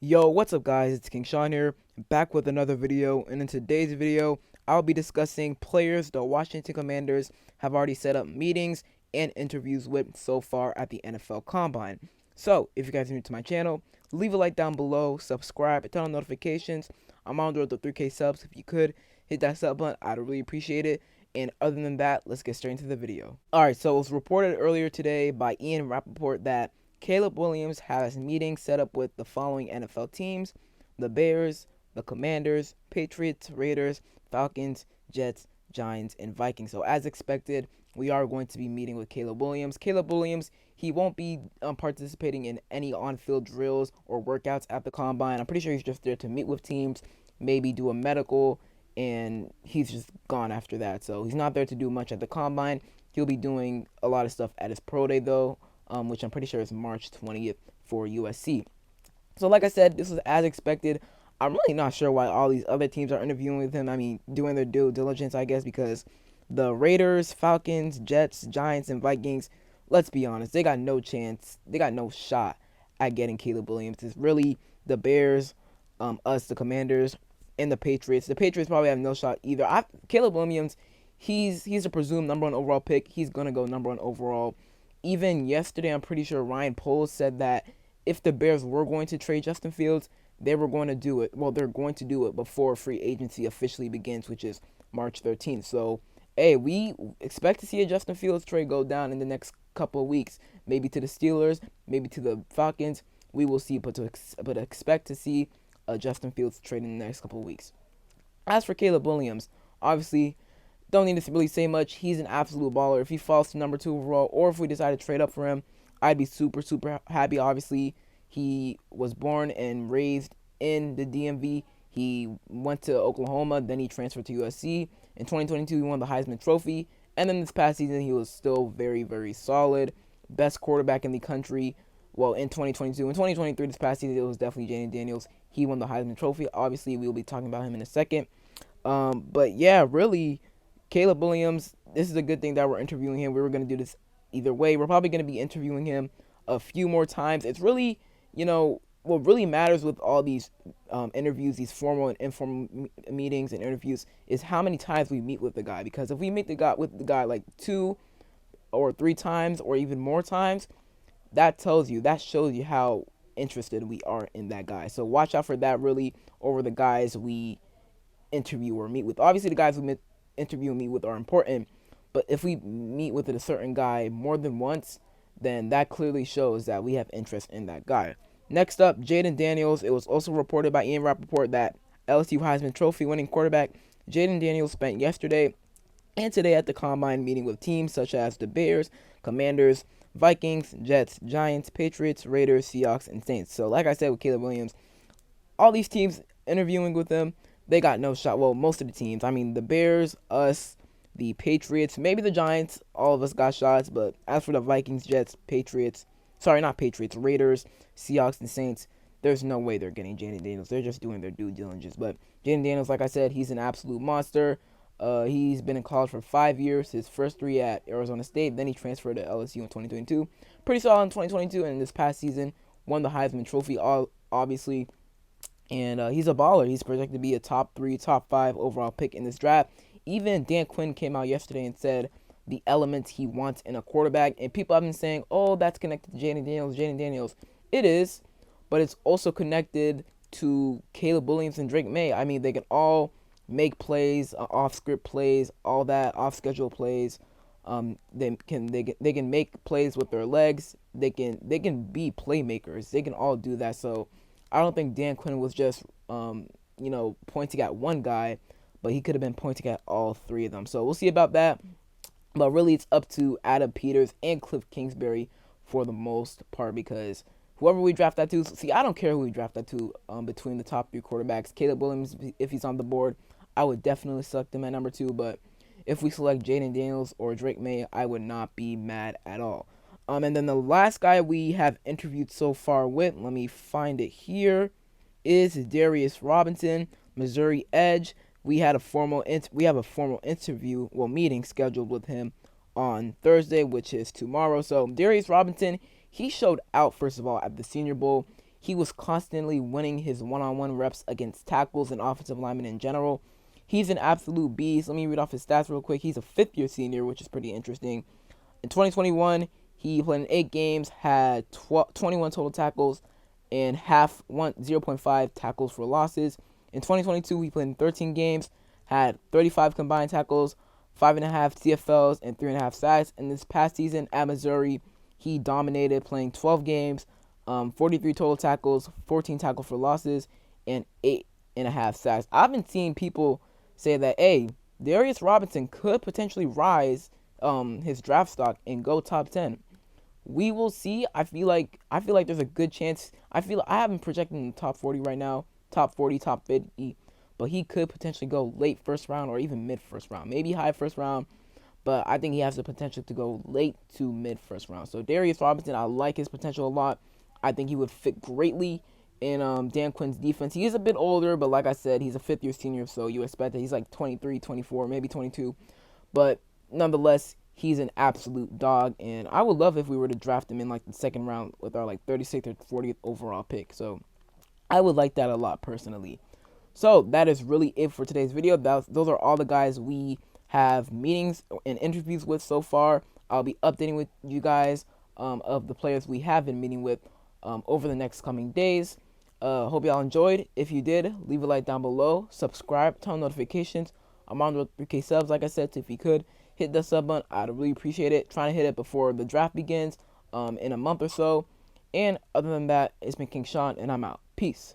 Yo, what's up guys, it's King Sean here, back with another video, and in today's video, I'll be discussing players the Washington Commanders have already set up meetings and interviews with so far at the NFL Combine. So, if you guys are new to my channel, leave a like down below, subscribe, and turn on notifications. I'm on the road to 3K subs. If you could, hit that sub button, I'd really appreciate it. And other than that, let's get straight into the video. Alright, so it was reported earlier today by Ian Rappaport that Caleb Williams has meetings set up with the following NFL teams: the Bears, the Commanders, Patriots, Raiders, Falcons, Jets, Giants, and Vikings. So as expected, we are going to be meeting with Caleb Williams. Caleb Williams, he won't be participating in any on-field drills or workouts at the Combine. I'm pretty sure he's just there to meet with teams, maybe do a medical, and he's just gone after that. So he's not there to do much at the Combine. He'll be doing a lot of stuff at his pro day, though, which I'm pretty sure is March 20th for USC. So like I said, this was as expected. I'm really not sure why all these other teams are interviewing with him. I mean, doing their due diligence, I guess, because the Raiders, Falcons, Jets, Giants, and Vikings, let's be honest, they got no chance. They got no shot at getting Caleb Williams. It's really the Bears, us, the Commanders, and the Patriots. The Patriots probably have no shot either. Caleb Williams, he's a presumed number one overall pick. He's going to go number one overall. Even yesterday, I'm pretty sure Ryan Poles said that if the Bears were going to trade Justin Fields, they were going to do it. Well, they're going to do it before free agency officially begins, which is March 13th. So, hey, we expect to see a Justin Fields trade go down in the next couple of weeks. Maybe to the Steelers, maybe to the Falcons. We will see, but expect to see a Justin Fields trade in the next couple of weeks. As for Caleb Williams, obviously, don't need to really say much. He's an absolute baller. If he falls to number 2 overall, or if we decide to trade up for him, I'd be super, super happy. Obviously, he was born and raised in the DMV. He went to Oklahoma, then he transferred to USC. In 2022, he won the Heisman Trophy. And then this past season, he was still very, very solid. Best quarterback in the country. Well, in 2022. In 2023, this past season, it was definitely Jayden Daniels. He won the Heisman Trophy. Obviously, we'll be talking about him in a second. But yeah, really, Caleb Williams, this is a good thing that we're interviewing him. We were going to do this either way. We're probably going to be interviewing him a few more times. It's really, what really matters with all these interviews, these formal and informal meetings and interviews, is how many times we meet with the guy. Because if we meet with the guy like 2 or 3 times or even more times, that shows you how interested we are in that guy. So watch out for that, really, over the guys we interview or meet with. Obviously, the guys we interview and meet with are important, but if we meet with a certain guy more than once, then that clearly shows that we have interest in that guy. Next up, Jayden Daniels. It was also reported by Ian Rappaport that LSU Heisman Trophy winning quarterback Jayden Daniels spent yesterday and today at the Combine meeting with teams such as the Bears, Commanders, Vikings, Jets, Giants, Patriots, Raiders, Seahawks, and Saints. So like I said with Caleb Williams, all these teams interviewing with him, they got no shot. Well, most of the teams. I mean, the Bears, us, the Patriots, maybe the Giants, all of us got shots. But as for the Vikings, Jets, Patriots, sorry, not Patriots, Raiders, Seahawks, and Saints, there's no way they're getting Jayden Daniels. They're just doing their due diligence. But Jayden Daniels, like I said, he's an absolute monster. He's been in college for 5 years. His first 3 at Arizona State. Then he transferred to LSU in 2022. Pretty solid in 2022. And this past season, won the Heisman Trophy, obviously. And he's a baller. He's projected to be a top 3, top 5 overall pick in this draft. Even Dan Quinn came out yesterday and said the elements he wants in a quarterback. And people have been saying, oh, that's connected to Jayden Daniels, Jayden Daniels. It is, but it's also connected to Caleb Williams and Drake May. I mean, they can all make plays, off-script plays, all that, off-schedule plays. They can make plays with their legs. They can be playmakers. They can all do that. So I don't think Dan Quinn was just pointing at one guy, but he could have been pointing at all 3 of them. So we'll see about that. But really, it's up to Adam Peters and Cliff Kingsbury for the most part, because whoever we draft that to, see, I don't care who we draft that to between the top 3 quarterbacks. Caleb Williams, if he's on the board, I would definitely select him at number 2. But if we select Jayden Daniels or Drake May, I would not be mad at all. And then the last guy we have interviewed so far with, let me find it here, is Darius Robinson, Missouri Edge. We have a formal interview, meeting scheduled with him on Thursday, which is tomorrow. So Darius Robinson, he showed out, first of all, at the Senior Bowl. he was constantly winning his one-on-one reps against tackles and offensive linemen in general. He's an absolute beast. Let me read off his stats real quick. He's a fifth-year senior, which is pretty interesting. In 2021, he played in 8 games, had 21 total tackles, and 0.5 tackles for losses. In 2022, he played in 13 games, had 35 combined tackles, 5.5 TFLs, and 3.5 sacks. And this past season at Missouri, he dominated, playing 12 games, 43 total tackles, 14 tackles for losses, and 8.5 sacks. I've been seeing people say that, hey, Darius Robinson could potentially rise his draft stock and go top 10. We will see. I feel like there's a good chance. I have him projecting in the top 40 right now, top 40, top 50, but he could potentially go late first round or even mid first round, maybe high first round, but I think he has the potential to go late to mid first round. So Darius Robinson, I like his potential a lot. I think he would fit greatly in Dan Quinn's defense. He is a bit older, but like I said, he's a fifth-year senior, so you expect that he's like 23, 24, maybe 22, but nonetheless, he's an absolute dog, and I would love if we were to draft him in like the second round with our like 36th or 40th overall pick. So I would like that a lot personally. So that is really it for today's video. Those are all the guys we have meetings and interviews with so far. I'll be updating with you guys of the players we have been meeting with over the next coming days. Hope y'all enjoyed. If you did, leave a like down below. Subscribe, turn on notifications. I'm on the 3K subs, like I said, so if you could hit the sub button, I'd really appreciate it. Trying to hit it before the draft begins in a month or so. And other than that, it's been King Sean, and I'm out. Peace.